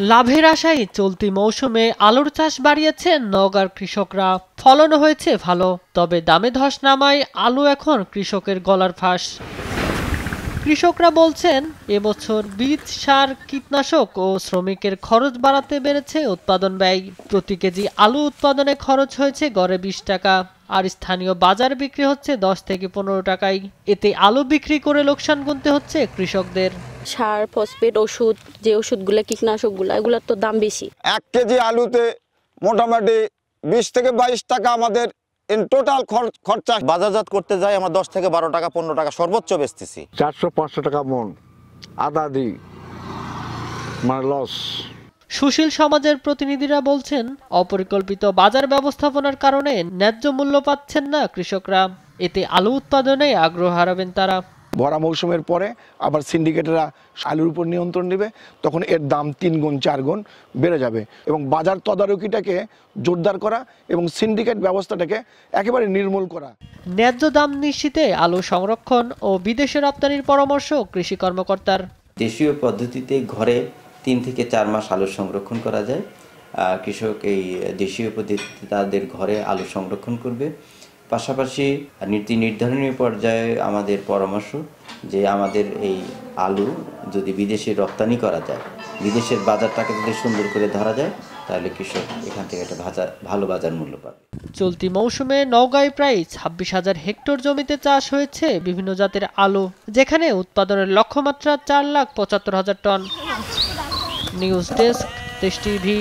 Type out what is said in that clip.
লাভের আশায় চলতি মৌসুমে আলুর চাষ বাড়িয়েছেন নওগাঁর কৃষকরা। ফলনও হয়েছে ভালো, তবে দামে ধস নামায় আলু এখন কৃষকের গলার ফাঁস। কৃষকরা বলছেন, এবছর বীজ, সার, কীটনাশক ও শ্রমিকের খরচ বাড়াতে বেড়েছে উৎপাদন ব্যয়। প্রতি কেজি আলু উৎপাদনে খরচ হয়েছে গড়ে 20 টাকা, আর স্থানীয় বাজার বিক্রি হচ্ছে 10 থেকে 15 টাকায়। এতে আলু বিক্রি করে লোকসান গুনতে হচ্ছে কৃষকদের। সার, ফসফেট, ওষুধ, যে ওষুধগুলো, কীটনাশকগুলো, এগুলোর তো দাম বেশি। 1 কেজি আলুতে মোটামুটি 20 থেকে 22 টাকা আমাদের ইন টোটাল খরচা। বাজারজাত করতে যাই আমরা 10 থেকে 12 টাকা 15 টাকা সর্বোচ্চ বেচতেছি। 400-500 টাকা মন আদা দিই, মানে লস। সুশীল সমাজের প্রতিনিধিরা বলছেন, অপরিকল্পিত বাজার ব্যবস্থাপনার কারণে ন্যায্য মূল্য পাচ্ছেন না কৃষকরা। এতে আলু উৎপাদনে আগ্রহ হারাবেন তারা। ভরা মৌসুমের পরে আবার সিন্ডিকেটরা আলুর উপর নিয়ন্ত্রণ নেবে, তখন এর দাম 3 গুণ 4 গুণ বেড়ে যাবে। এবং বাজার তদারকিটাকে জোরদার করা এবং সিন্ডিকেট ব্যবস্থাটাকে একেবারে নির্মূল করা। ন্যায্য দাম নিশ্চিতে আলু সংরক্ষণ ও বিদেশে রপ্তানির পরামর্শ কৃষি কর্মকর্তার। দেশীয় পদ্ধতিতে ঘরে 3 থেকে 4 মাস আলু সংরক্ষণ করা যায়। কৃষক এই দেশীয় পদ্ধতিতে তাদের ঘরে আলু সংরক্ষণ করবে। পাশাপাশি নীতি নির্ধারণী পর্যায়ে আমাদের পরামর্শ যে আমাদের এই আলু যদি বিদেশে রপ্তানি করা যায়, বিদেশের বাজারটাকে যদি সুন্দর করে ধরা যায়, তাহলে কৃষক এখান থেকে একটা ভালো বাজার মূল্য পাবে। চলতি মৌসুমে নওগাঁয় প্রায় 26,000 হেক্টর জমিতে চাষ হয়েছে বিভিন্ন জাতের আলু, যেখানে উৎপাদনের লক্ষ্যমাত্রা 4,75,000 টন। নিউজ ডেস্ক, দেশ টিভি।